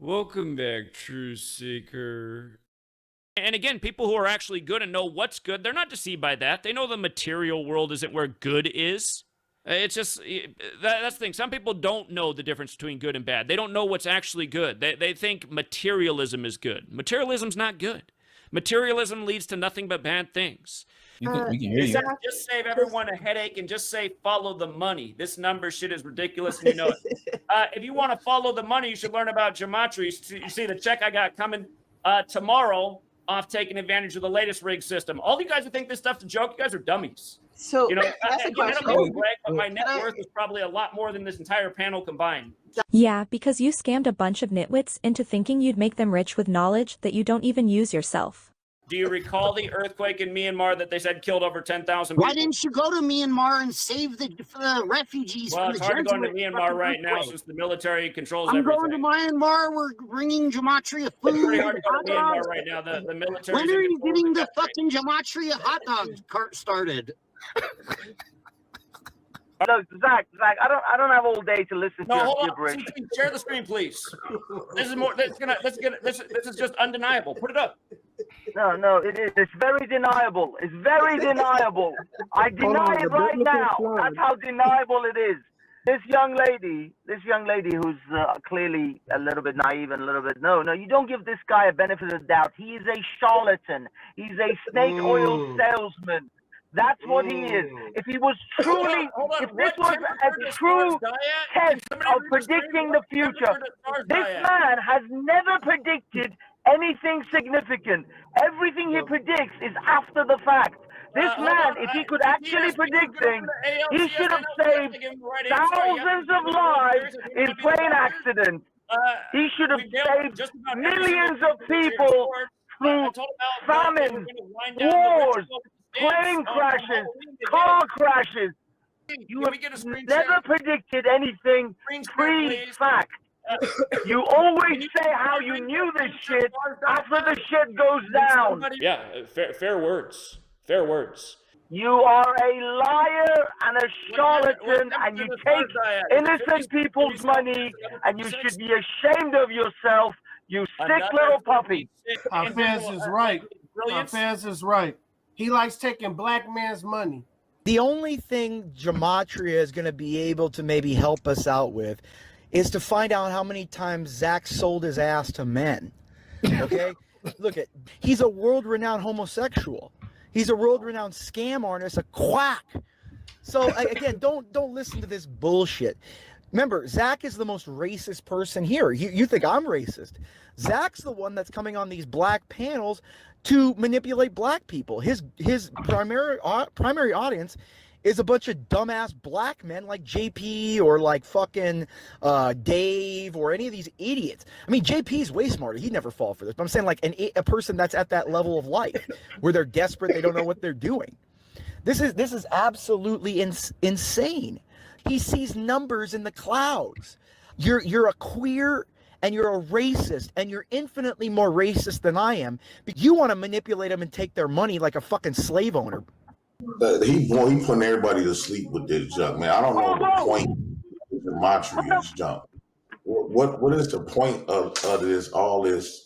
Welcome back, Truth Seeker. And again, people who are actually good and know what's good, they're not deceived by that. They know the material world isn't where good is. It's just, that's the thing. Some people don't know the difference between good and bad. They don't know what's actually good. They think materialism is good. Materialism's not good. Materialism leads to nothing but bad things. We can hear you. Just save everyone a headache and just say follow the money. This number shit is ridiculous and you know it. If you want to follow the money, you should learn about gematria. You see the check I got coming tomorrow off taking advantage of the latest rig system. All you guys who think this stuff's a joke, you guys are dummies. So you know, that's a question. I don't know, Greg, but my net worth is probably a lot more than this entire panel combined. Yeah, because you scammed a bunch of nitwits into thinking you'd make them rich with knowledge that you don't even use yourself. Do you recall the earthquake in Myanmar that they said killed over 10,000 people? Why didn't you go to Myanmar and save the refugees? Well, from it's the hard to go into Jesuit Myanmar right now earthquake? since the military controls I'm everything. going to Myanmar. We're bringing gematria food. It's pretty hard to go hot to Myanmar dogs. right now. The military. When are you getting the fucking gematria hot dog cart started? Look, Zach, I don't have all day to listen No, to hold your on. gibberish. Share the screen, please. This is more. This is just undeniable. Put it up. No, it is. It's very deniable. It's very deniable. I deny it right now. That's how deniable it is. This young lady who's clearly a little bit naive and a little bit no, you don't give this guy a benefit of the doubt. He is a charlatan. He's a snake oil salesman. That's what he is. If he was truly, if this was a true test of predicting the future, this man has never predicted anything significant. Everything he predicts is after the fact. This man, if he could actually predict things, he should have saved thousands of lives in plane accidents. He should have saved millions of people through famines, wars, plane crashes, car crashes. You have never predicted anything pre-fact. You always say how you knew this shit after the shit goes down. Yeah, fair words. Fair words. You are a liar and a charlatan, and you take innocent people's money, and you should be ashamed of yourself, you sick little puppy. Hafez is right. Hafez is right. He likes taking black man's money. The only thing gematria is going to be able to maybe help us out with is to find out how many times Zach sold his ass to men. Okay? Look, he's a world-renowned homosexual. He's a world-renowned scam artist, a quack. So again, don't listen to this bullshit. Remember, Zach is the most racist person here. You think I'm racist. Zach's the one that's coming on these black panels to manipulate black people. His primary audience is a bunch of dumbass black men like JP or like fucking Dave or any of these idiots. I mean, JP's way smarter. He'd never fall for this. But I'm saying like a person that's at that level of life where they're desperate, they don't know what they're doing. This is absolutely insane. He sees numbers in the clouds. You're a queer and you're a racist, and you're infinitely more racist than I am. But you want to manipulate them and take their money like a fucking slave owner. He putting everybody to sleep with this junk, man. I don't know the point of the Montrese junk. What is the point of this? All this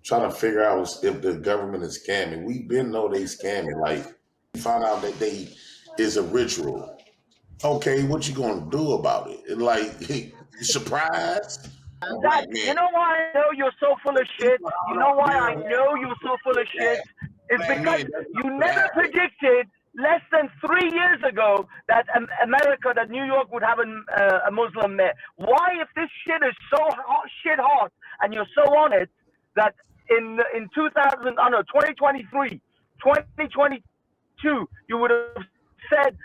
trying to figure out if the government is scamming. We been know they scamming. Like we found out that they is a ritual. Okay, what you gonna do about it? And like, surprised? Zach, you know why I know you're so full of shit? You know why I know you're so full of shit? It's because you never predicted less than 3 years ago that America, that New York would have a Muslim mayor. Why, if this shit is so hot, and you're so on it, that in 2023, 2022, you would have said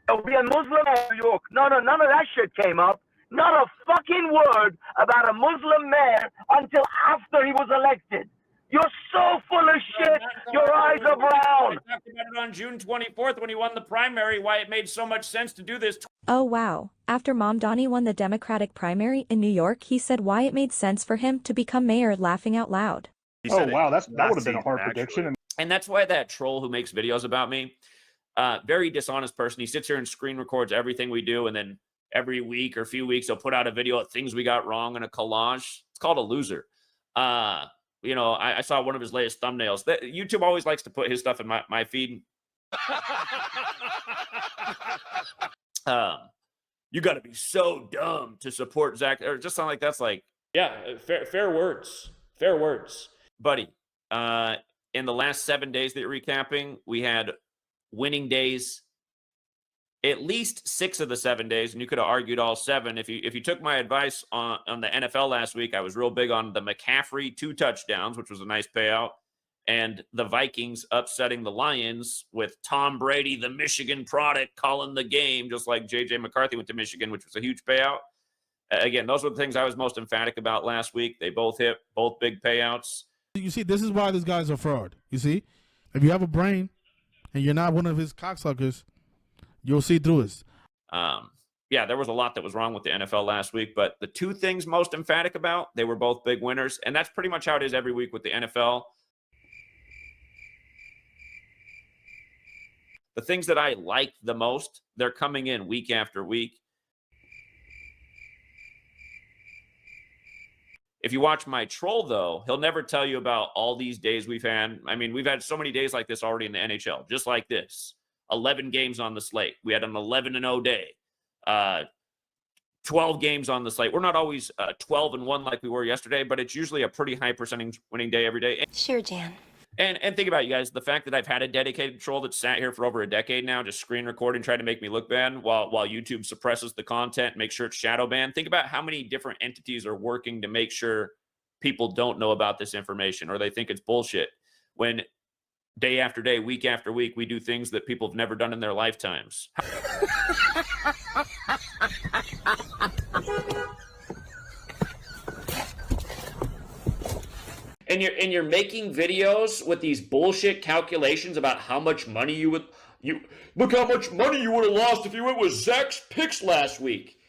there'll be a Muslim in New York. No, none of that shit came up. Not a fucking word about a Muslim mayor until after he was elected. You're so full of shit. Your eyes are brown. I talked about it on June 24th when he won the primary, why it made so much sense to do this. Oh wow, after Mom Donnie won the Democratic primary in New York, he said why it made sense for him to become mayor, laughing out loud. Oh wow, that would have been a hard prediction. And that's why that troll who makes videos about me, very dishonest person, he sits here and screen records everything we do and then every week or few weeks, he'll put out a video of things we got wrong in a collage. It's called a loser. You know, I saw one of his latest thumbnails. YouTube always likes to put his stuff in my feed. You got to be so dumb to support Zach, or just sound like that's like, yeah, fair words, buddy. In the last 7 days that you're recapping, we had winning days at least 6 of the 7 days, and you could have argued all 7. If you took my advice on the NFL last week, I was real big on the McCaffrey 2 touchdowns, which was a nice payout, and the Vikings upsetting the Lions with Tom Brady, the Michigan product, calling the game, just like J.J. McCarthy went to Michigan, which was a huge payout. Again, those were the things I was most emphatic about last week. They both hit, both big payouts. You see, this is why this guy's a fraud. You see, if you have a brain and you're not one of his cocksuckers, you'll see through it. Yeah, there was a lot that was wrong with the NFL last week, but the 2 things most emphatic about, they were both big winners, and that's pretty much how it is every week with the NFL. The things that I like the most, they're coming in week after week. If you watch my troll, though, he'll never tell you about all these days we've had. I mean, we've had so many days like this already in the NHL, just like this. 11 games on the slate. We had an 11-0 day. 12 games on the slate. We're not always 12-1 like we were yesterday, but it's usually a pretty high percentage winning day every day. Sure, Jan. And think about it, you guys, the fact that I've had a dedicated troll that sat here for over a decade now, just screen recording, trying to make me look bad while YouTube suppresses the content, make sure it's shadow banned. Think about how many different entities are working to make sure people don't know about this information or they think it's bullshit. When day after day, week after week, we do things that people have never done in their lifetimes. And you're making videos with these bullshit calculations about how much money you look how much money you would have lost if you went with Zach's picks last week.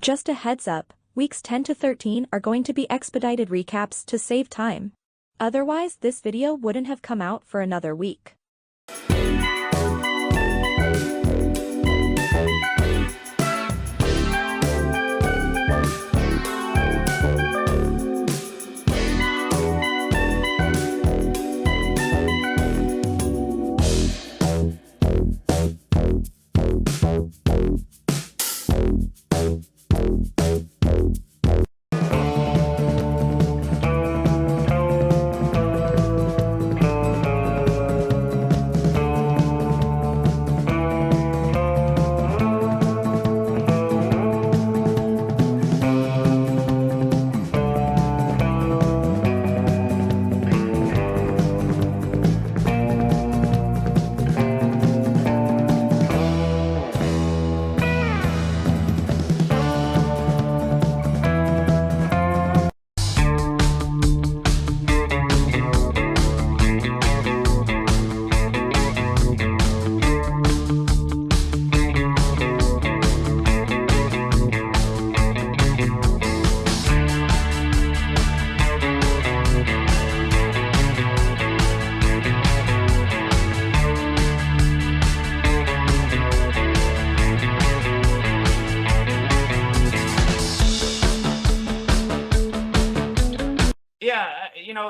Just a heads up, weeks 10 to 13 are going to be expedited recaps to save time. Otherwise, this video wouldn't have come out for another week.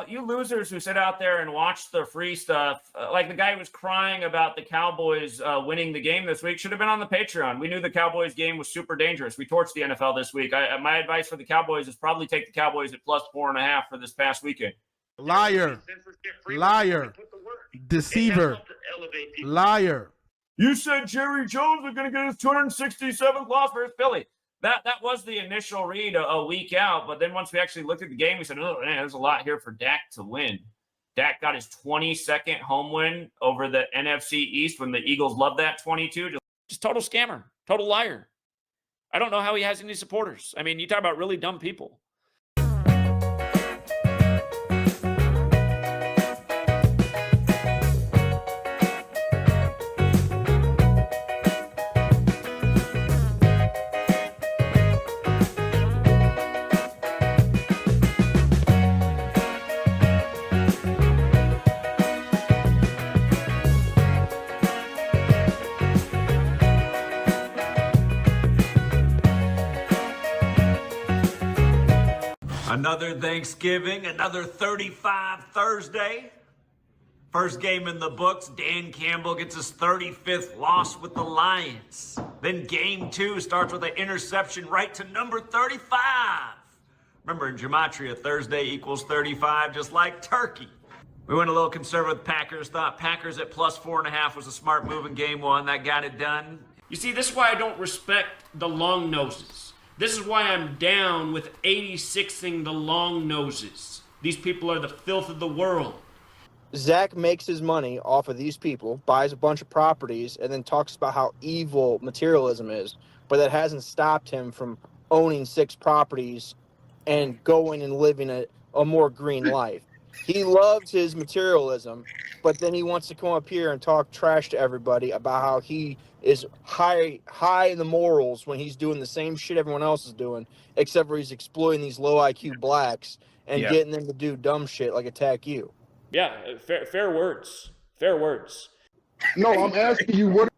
You losers who sit out there and watch the free stuff, like the guy who was crying about the Cowboys winning the game this week, should have been on the Patreon. We knew the Cowboys game was super dangerous. We torched the NFL this week. My advice for the Cowboys is probably take the Cowboys at +4.5 for this past weekend. Liar. Liar. Deceiver. Liar. You said Jerry Jones was going to get his 267th loss versus Philly. That was the initial read a week out, but then once we actually looked at the game, we said, oh, man, there's a lot here for Dak to win. Dak got his 22nd home win over the NFC East when the Eagles loved that 22. Just total scammer, total liar. I don't know how he has any supporters. I mean, you talk about really dumb people. Another Thanksgiving, another 35 Thursday. First game in the books, Dan Campbell gets his 35th loss with the Lions. Then game 2 starts with an interception right to number 35. Remember, in Gematria, Thursday equals 35, just like turkey. We went a little conservative with Packers, thought Packers at plus 4.5 was a smart move in game 1. That got it done. You see, this is why I don't respect the long noses. This is why I'm down with 86ing the long noses. These people are the filth of the world. Zach makes his money off of these people, buys a bunch of properties, and then talks about how evil materialism is. But that hasn't stopped him from owning 6 properties and going and living a more green life. He loves his materialism, but then he wants to come up here and talk trash to everybody about how he is high in the morals when he's doing the same shit everyone else is doing, except for he's exploiting these low IQ blacks and getting them to do dumb shit like attack you. Yeah, fair words. Fair words. No, I'm asking you what.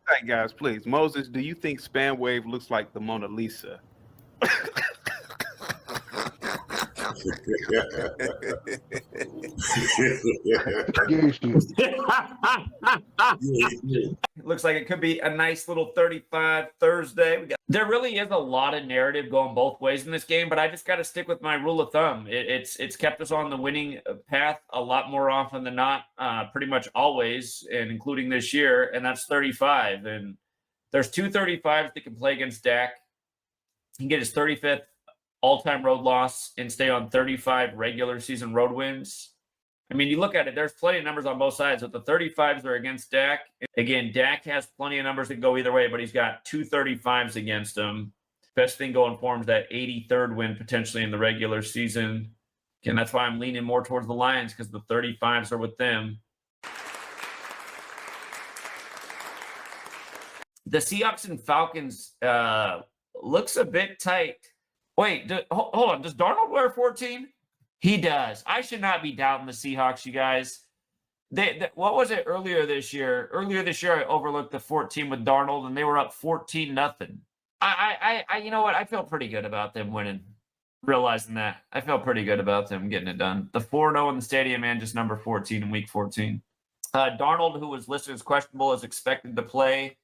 Hey guys, please. Moses, do you think Spam Wave looks like the Mona Lisa? Looks like it could be a nice little 35 Thursday. There really is a lot of narrative going both ways in this game, but I just got to stick with my rule of thumb. It's kept us on the winning path a lot more often than not, pretty much always, and including this year, and that's 35. And there's 2 35s that can play against Dak. He can get his 35th all-time road loss and stay on 35 regular season road wins. I mean, you look at it, there's plenty of numbers on both sides, but the 35s are against Dak. Again, Dak has plenty of numbers that go either way, but he's got 2 35s against him. Best thing going for him is that 83rd win potentially in the regular season. And that's why I'm leaning more towards the Lions, because the 35s are with them. The Seahawks and Falcons looks a bit tight. Wait, hold on. Does Darnold wear 14? He does. I should not be doubting the Seahawks, you guys. What was it earlier this year? Earlier this year, I overlooked the 14 with Darnold, and they were up 14-0. You know what? I feel pretty good about them winning. Realizing that, I feel pretty good about them getting it done. The 4-0 in the stadium, and just number 14 in Week 14. Darnold, who was listed as questionable, is expected to play.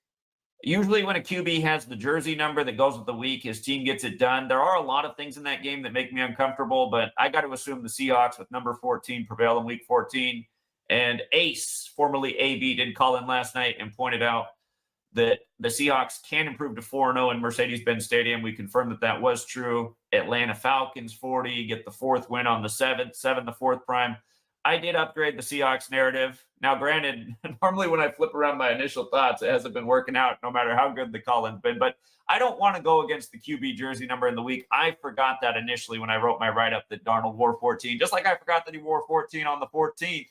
Usually when a QB has the jersey number that goes with the week, his team gets it done. There are a lot of things in that game that make me uncomfortable, but I got to assume the Seahawks with number 14 prevail in Week 14. And Ace, formerly AB, did call in last night and pointed out that the Seahawks can improve to 4-0 in Mercedes-Benz Stadium. We confirmed that was true. Atlanta Falcons 40, get the 4th win on the 7th, 7 the 4th prime. I did upgrade the Seahawks narrative. Now, granted, normally when I flip around my initial thoughts, it hasn't been working out no matter how good the call-in's been. But I don't want to go against the QB jersey number in the week. I forgot that initially when I wrote my write-up that Darnold wore 14, just like I forgot that he wore 14 on the 14th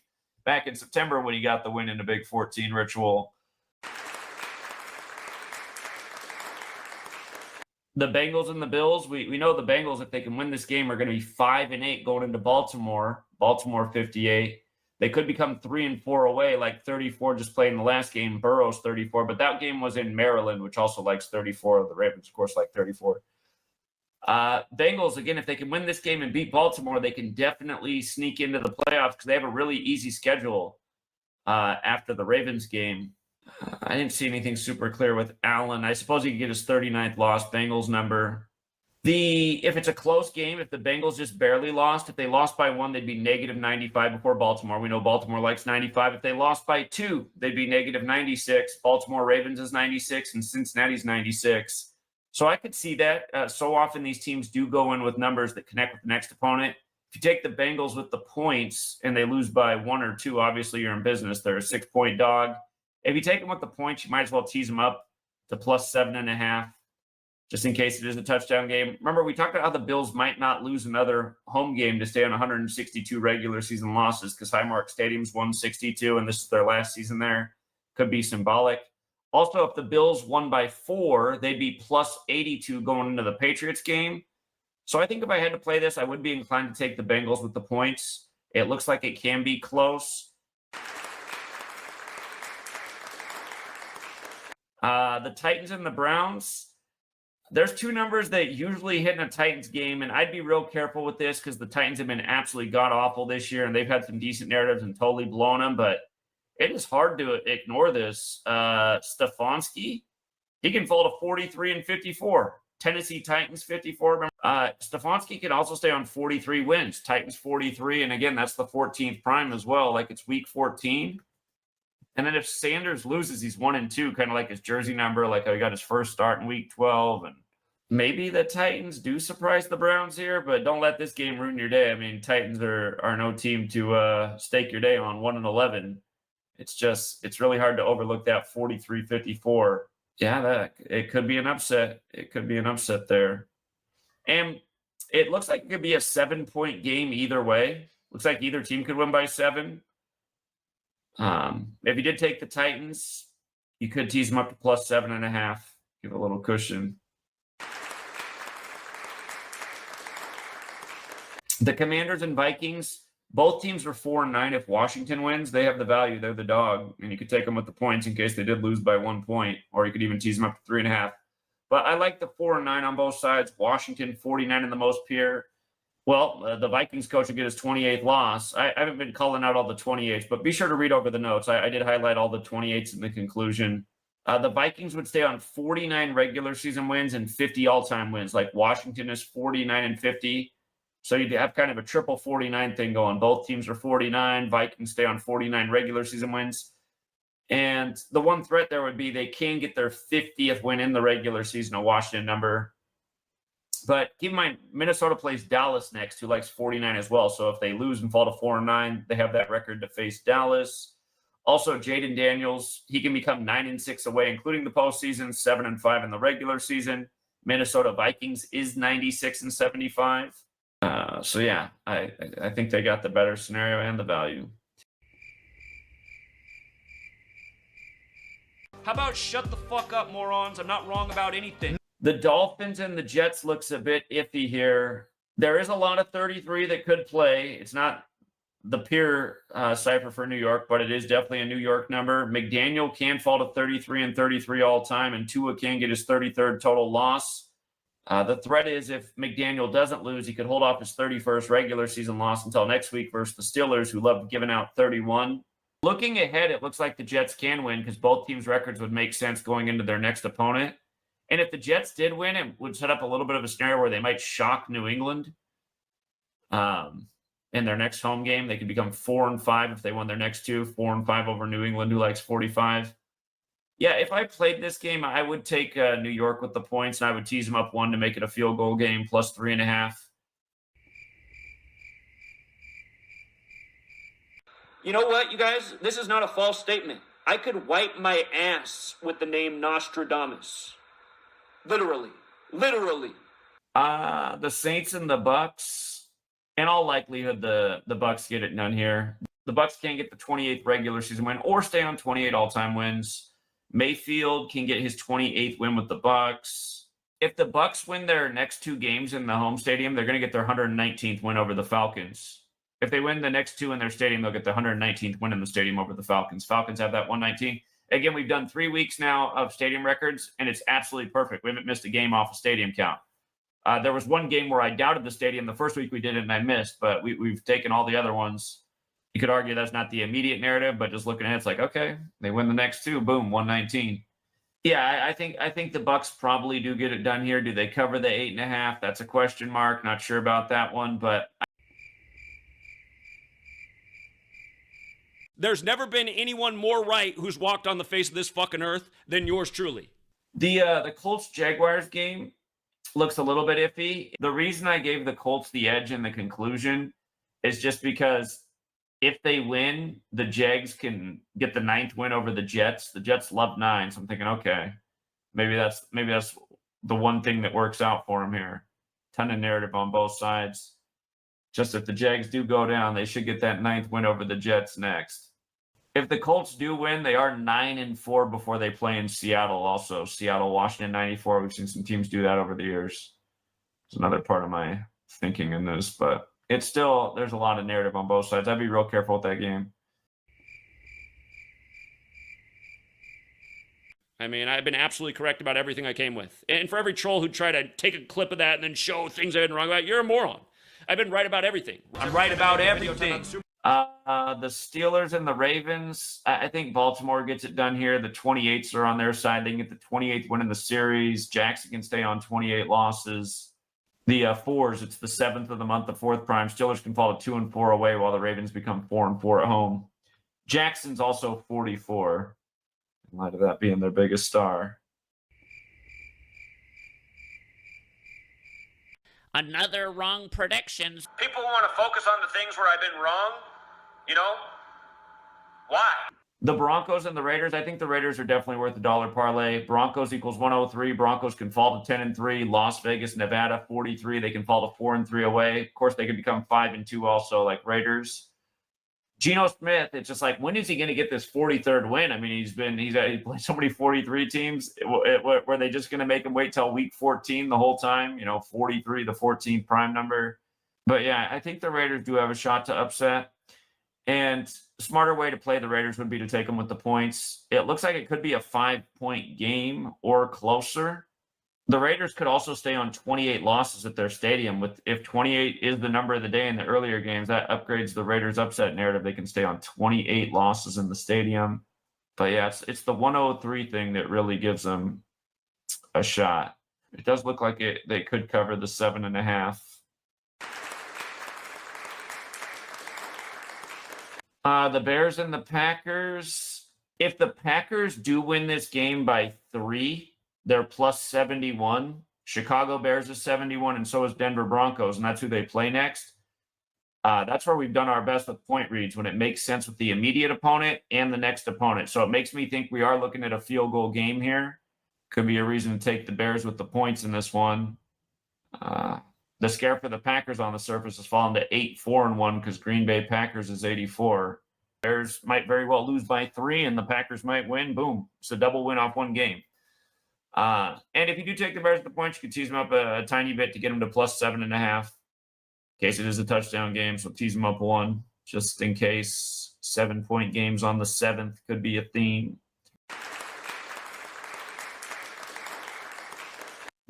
back in September when he got the win in a big 14 ritual. The Bengals and the Bills, we know the Bengals, if they can win this game, are going to be 5-8 going into Baltimore. Baltimore 58. They could become 3-4 away, like 34 just played in the last game. Burrow's 34, but that game was in Maryland, which also likes 34. The Ravens, of course, like 34. Bengals, again, if they can win this game and beat Baltimore, they can definitely sneak into the playoffs because they have a really easy schedule after the Ravens game. I didn't see anything super clear with Allen. I suppose he could get his 39th loss. Bengals number. If it's a close game, if the Bengals just barely lost, if they lost by 1, they'd be negative 95 before Baltimore. We know Baltimore likes 95. If they lost by 2, they'd be negative 96. Baltimore Ravens is 96 and Cincinnati's 96. So I could see that. So often these teams do go in with numbers that connect with the next opponent. If you take the Bengals with the points and they lose by 1 or 2, obviously you're in business. They're a 6-point dog. If you take them with the points, you might as well tease them up to plus 7.5. Just in case it is a touchdown game. Remember, we talked about how the Bills might not lose another home game to stay on 162 regular season losses because Highmark Stadium's 162, and this is their last season there. Could be symbolic. Also, if the Bills won by 4, they'd be plus 82 going into the Patriots game. So I think if I had to play this, I would be inclined to take the Bengals with the points. It looks like it can be close. The Titans and the Browns. There's 2 numbers that usually hit in a Titans game, and I'd be real careful with this because the Titans have been absolutely god-awful this year, and they've had some decent narratives and totally blown them, but it is hard to ignore this. Stefanski, he can fall to 43 and 54. Tennessee Titans 54. Stefanski can also stay on 43 wins. Titans 43, and again, that's the 14th prime as well, like it's week 14. And then if Sanders loses, he's 1 and 2, kind of like his jersey number, like how he got his first start in week 12. And maybe the Titans do surprise the Browns here, but don't let this game ruin your day. I mean, Titans are no team to stake your day on 1 and 11. It's really hard to overlook that 43-54. Yeah, it could be an upset. It could be an upset there. And it looks like it could be a 7-point game either way. Looks like either team could win by 7. If you did take the Titans, you could tease them up to plus 7.5. Give a little cushion. The Commanders and Vikings, both teams were 4-9. If Washington wins, they have the value. They're the dog, and you could take them with the points in case they did lose by 1 point, or you could even tease them up to 3.5. But I like the 4-9 on both sides. Washington 49 in the most pure. Well, the Vikings coach will get his 28th loss. I haven't been calling out all the 28s, but be sure to read over the notes. I did highlight all the 28s in the conclusion. The Vikings would stay on 49 regular season wins and 50 all-time wins, like Washington is 49 and 50. So you'd have kind of a triple 49 thing going. Both teams are 49. Vikings stay on 49 regular season wins. And the one threat there would be they can get their 50th win in the regular season, a Washington number. But keep in mind, Minnesota plays Dallas next, who likes 49 as well. So if they lose and fall to 4-9, they have that record to face Dallas. Also, Jaden Daniels, he can become 9-6 away, including the postseason, 7-5 in the regular season. Minnesota Vikings is 96 and 75. So yeah, I think they got the better scenario and the value. How about shut the fuck up, morons? I'm not wrong about anything. The Dolphins and the Jets looks a bit iffy here. There is a lot of 33 that could play. It's not the pure cipher for New York, but it is definitely a New York number. McDaniel can fall to 33 and 33 all time, and Tua can get his 33rd total loss. The threat is if McDaniel doesn't lose, he could hold off his 31st regular season loss until next week versus the Steelers, who love giving out 31. Looking ahead, it looks like the Jets can win because both teams' records would make sense going into their next opponent. And if the Jets did win, it would set up a little bit of a scenario where they might shock New England in their next home game. They could become 4-5 if they won their next 2, 4-5 over New England, who likes 45. Yeah, if I played this game, I would take New York with the points, and I would tease them up 1 to make it a field goal game, plus 3.5. You know what, you guys? This is not a false statement. I could wipe my ass with the name Nostradamus. Literally. The Saints and the Bucks. In all likelihood, the Bucks get it done here. The Bucks can't get the 28th regular season win or stay on 28 all-time wins. Mayfield can get his 28th win with the Bucks. If the Bucks win their next 2 games in the home stadium, they're going to get their 119th win over the Falcons. If they win the next 2 in their stadium, they'll get the 119th win in the stadium over the Falcons. Falcons have that 119. Again, we've done 3 weeks now of stadium records, and it's absolutely perfect. We haven't missed a game off a stadium count. There was one game where I doubted the stadium. The first week we did it, and I missed, but we've taken all the other ones. You could argue that's not the immediate narrative, but just looking ahead, it's like, okay, they win the next 2, boom, 119. Yeah, I think the Bucks probably do get it done here. Do they cover the 8.5? That's a question mark. Not sure about that one, but There's never been anyone more right who's walked on the face of this fucking earth than yours truly. the Colts Jaguars game looks a little bit iffy. The reason I gave the Colts the edge in the conclusion is just because if they win, the Jags can get the 9th win over the Jets. The Jets love 9, so I'm thinking, okay, maybe that's the one thing that works out for them here. Ton of narrative on both sides. Just if the Jags do go down, they should get that 9th win over the Jets next. If the Colts do win, they are 9-4 before they play in Seattle. Also, Seattle, Washington, 94. We've seen some teams do that over the years. It's another part of my thinking in this, but it's still, there's a lot of narrative on both sides. I'd be real careful with that game. I mean, I've been absolutely correct about everything I came with. And for every troll who tried to take a clip of that and then show things I've been wrong about, you're a moron. I've been right about everything. I'm right about everything. The Steelers and the Ravens, I think Baltimore gets it done here. The 28s are on their side. They can get the 28th win in the series. Jackson can stay on 28 losses. The 4s, it's the 7th of the month, the 4th prime. Steelers can fall to 2-4 away while the Ravens become 4-4 at home. Jackson's also 44, in light of that being their biggest star. Another wrong predictions. People want to focus on the things where I've been wrong, you know? Why? The Broncos and the Raiders, I think the Raiders are definitely worth a $1 parlay. Broncos equals 103. Broncos can fall to 10-3. Las Vegas, Nevada, 43. They can fall to 4-3 away. Of course, they could become 5-2 also, like Raiders. Geno Smith, it's just like, when is he going to get this 43rd win? I mean, he played so many 43 teams. Were they just going to make him wait till week 14 the whole time? You know, 43, the 14th prime number. But yeah, I think the Raiders do have a shot to upset. And a smarter way to play the Raiders would be to take them with the points. It looks like it could be a 5-point game or closer. The Raiders could also stay on 28 losses at their stadium. If 28 is the number of the day in the earlier games, that upgrades the Raiders' upset narrative. They can stay on 28 losses in the stadium. But yeah, it's the 103 thing that really gives them a shot. It does look like they could cover the 7.5. The Bears and the Packers. If the Packers do win this game by 3, they're plus 71. Chicago Bears is 71, and so is Denver Broncos, and that's who they play next. That's where we've done our best with point reads, when it makes sense with the immediate opponent and the next opponent. So it makes me think we are looking at a field goal game here. Could be a reason to take the Bears with the points in this one. The scare for the Packers on the surface has fallen to 8-4-1 because Green Bay Packers is 84. Bears might very well lose by 3, and the Packers might win. Boom. It's a double win off one game. And if you do take the Bears at the points, you can tease them up a tiny bit to get them to plus 7.5. In case it is a touchdown game, so tease them up 1, just in case. 7-point games on the 7th could be a theme.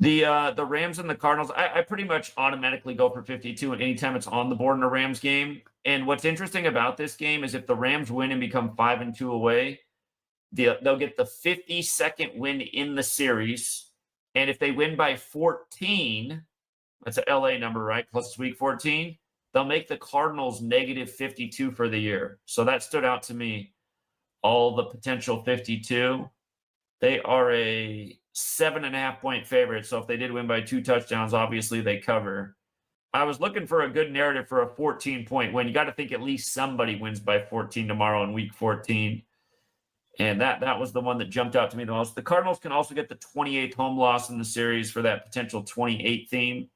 The Rams and the Cardinals, I pretty much automatically go for 52 and anytime it's on the board in a Rams game. And what's interesting about this game is if the Rams win and become 5-2 away, they'll get the 52nd win in the series. And if they win by 14, that's an LA number, right? Plus it's week 14, they'll make the Cardinals negative 52 for the year. So that stood out to me. All the potential 52. They are a 7.5-point favorite. So if they did win by 2 touchdowns, obviously they cover. I was looking for a good narrative for a 14-point win. You got to think at least somebody wins by 14 tomorrow in week 14. And that was the one that jumped out to me the most. The Cardinals can also get the 28th home loss in the series for that potential 28 theme.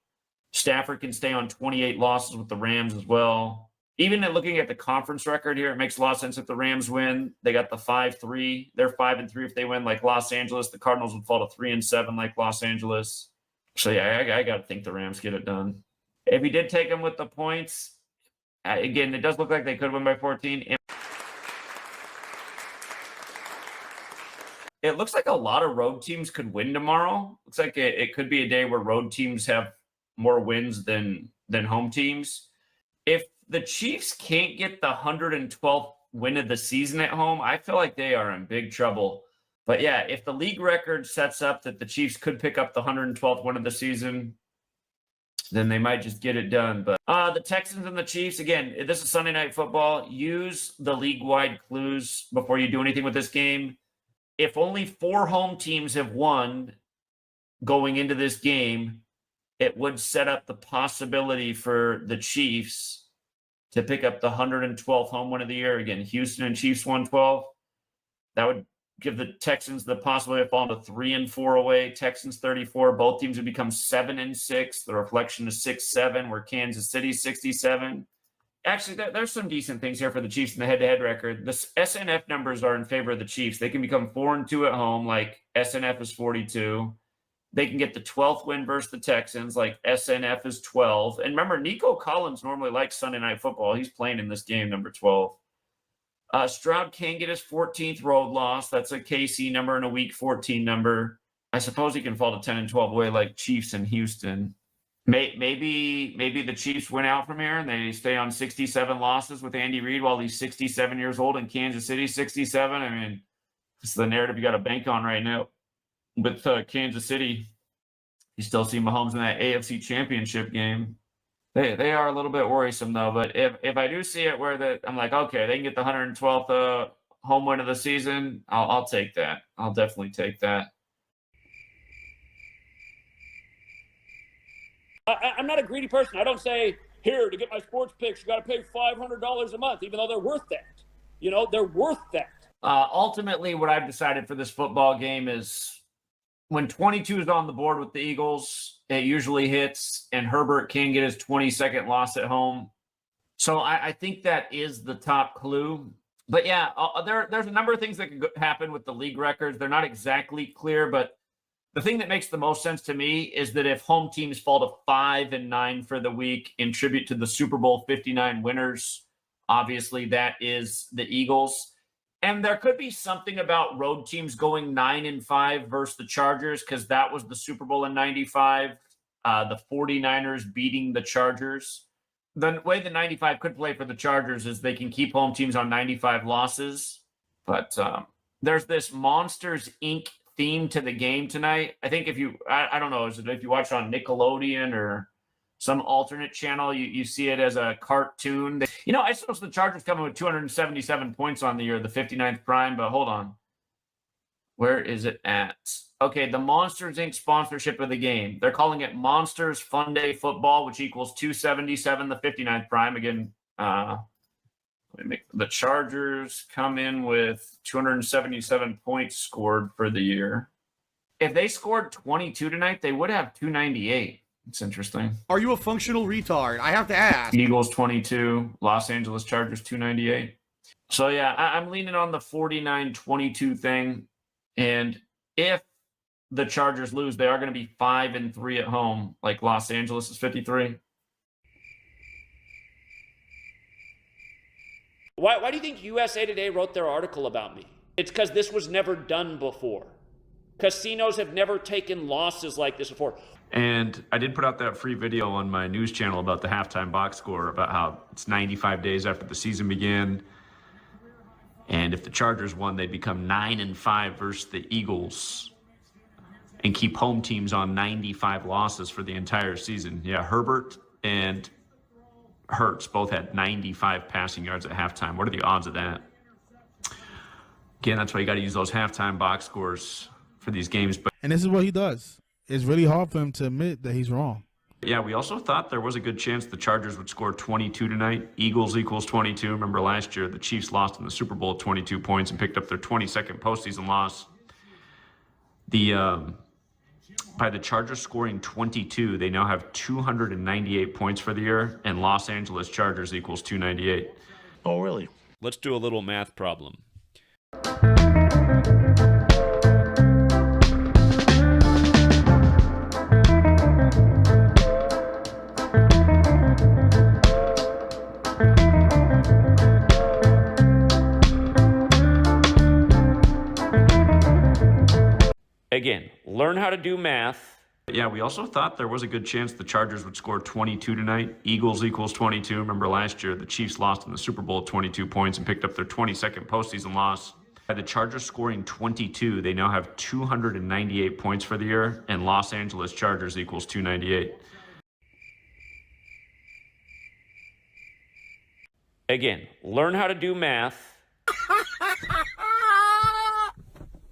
Stafford can stay on 28 losses with the Rams as well. Even looking at the conference record here, it makes a lot of sense if the Rams win. They got the 5-3. They're 5-3 if they win, like Los Angeles. The Cardinals would fall to 3-7 like Los Angeles. So yeah, I got to think the Rams get it done. If you did take them with the points, again, it does look like they could win by 14. It looks like a lot of road teams could win tomorrow. Looks like it could be a day where road teams have more wins than home teams. If the Chiefs can't get the 112th win of the season at home, I feel like they are in big trouble. But yeah, if the league record sets up that the Chiefs could pick up the 112th win of the season, then they might just get it done. But the Texans and the Chiefs, again, this is Sunday Night Football. Use the league-wide clues before you do anything with this game. If only 4 home teams have won going into this game, it would set up the possibility for the Chiefs to pick up the 112th home win of the year. Again, Houston and Chiefs 112. That would give the Texans the possibility of falling to 3-4 away. Texans 34. Both teams would become 7-6. The reflection is 6-7, where Kansas City 67. Actually, there's some decent things here for the Chiefs in the head-to-head record. The SNF numbers are in favor of the Chiefs. They can become 4-2 at home, like SNF is 42. They can get the 12th win versus the Texans, like SNF is 12. And remember, Nico Collins normally likes Sunday Night Football. He's playing in this game, number 12. Stroud can get his 14th road loss. That's a KC number and a Week 14 number. I suppose he can fall to 10-12 away like Chiefs and Houston. Maybe the Chiefs win out from here and they stay on 67 losses with Andy Reid while he's 67 years old in Kansas City, 67. I mean, this is the narrative you got to bank on right now. With Kansas City, you still see Mahomes in that AFC Championship game. They are a little bit worrisome, though. But if I do see it where I'm like, okay, they can get the 112th home win of the season, I'll take that. I'll definitely take that. I'm not a greedy person. I don't say, here, to get my sports picks, you got to pay $500 a month, even though they're worth that. You know, they're worth that. Ultimately, what I've decided for this football game is when 22 is on the board with the Eagles, it usually hits, and Herbert can get his 22nd loss at home. So I think that is the top clue. But yeah, there's a number of things that could happen with the league records. They're not exactly clear, but the thing that makes the most sense to me is that if home teams fall to 5-9 for the week in tribute to the Super Bowl 59 winners, obviously that is the Eagles. And there could be something about road teams going 9-5 versus the Chargers, because that was the Super Bowl in 95, the 49ers beating the Chargers. The way the 95 could play for the Chargers is they can keep home teams on 95 losses. But there's this Monsters, Inc. theme to the game tonight. I think if you, I don't know, if you watch on Nickelodeon or some alternate channel, you see it as a cartoon. You know, I suppose the Chargers coming with 277 points on the year, the 59th prime, but hold on. Where is it at? Okay, the Monsters, Inc. sponsorship of the game. They're calling it Monsters Fun Day Football, which equals 277, the 59th prime. Again, the Chargers come in with 277 points scored for the year. If they scored 22 tonight, they would have 298. It's interesting. Are you a functional retard? I have to ask. Eagles 22, Los Angeles Chargers 298. So yeah, I'm leaning on the 49-22 thing. And if the Chargers lose, they are going to be 5-3 at home, like Los Angeles is 53. Why do you think USA Today wrote their article about me? It's because this was never done before. Casinos have never taken losses like this before. And I did put out that free video on my news channel about the halftime box score, about how it's 95 days after the season began. And if the Chargers won, they'd become 9-5 versus the Eagles and keep home teams on 95 losses for the entire season. Yeah, Herbert and Hurts both had 95 passing yards at halftime. What are the odds of that? Again, that's why you got to use those halftime box scores for these games. And this is what he does. It's really hard for him to admit that he's wrong. Yeah, we also thought there was a good chance the Chargers would score 22 tonight. Eagles equals 22. Remember last year, the Chiefs lost in the Super Bowl 22 points and picked up their 22nd postseason loss. By the Chargers scoring 22, they now have 298 points for the year, and Los Angeles Chargers equals 298. Oh, really? Let's do a little math problem. Again, learn how to do math. Yeah, we also thought there was a good chance the Chargers would score 22 tonight. Eagles equals 22. Remember last year, the Chiefs lost in the Super Bowl 22 points and picked up their 22nd postseason loss. By the Chargers scoring 22, they now have 298 points for the year, and Los Angeles Chargers equals 298. Again, learn how to do math.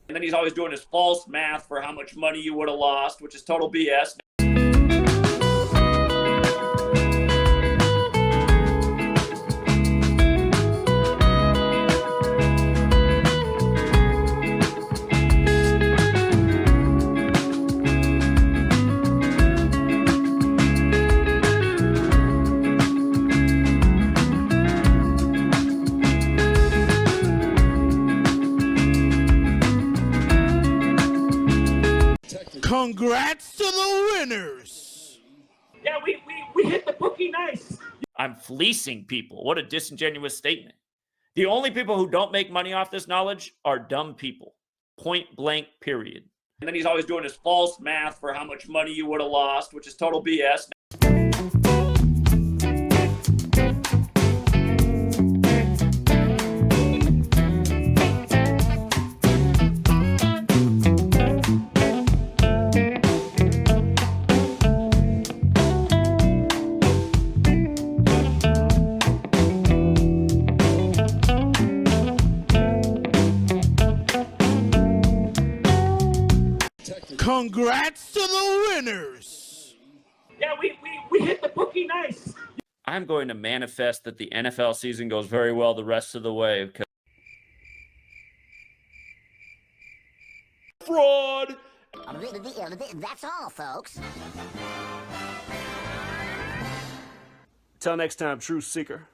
And then he's always doing his false math for how much money you would have lost, which is total BS. Congrats to the winners. Yeah, we hit the bookie nice. I'm fleecing people. What a disingenuous statement. The only people who don't make money off this knowledge are dumb people. Point blank, period. And then he's always doing his false math for how much money you would have lost, which is total BS. Congrats to the winners. Yeah, we hit the bookie nice. I'm going to manifest that the NFL season goes very well the rest of the way. Fraud! That's all, folks. Till next time, Truth Seeker.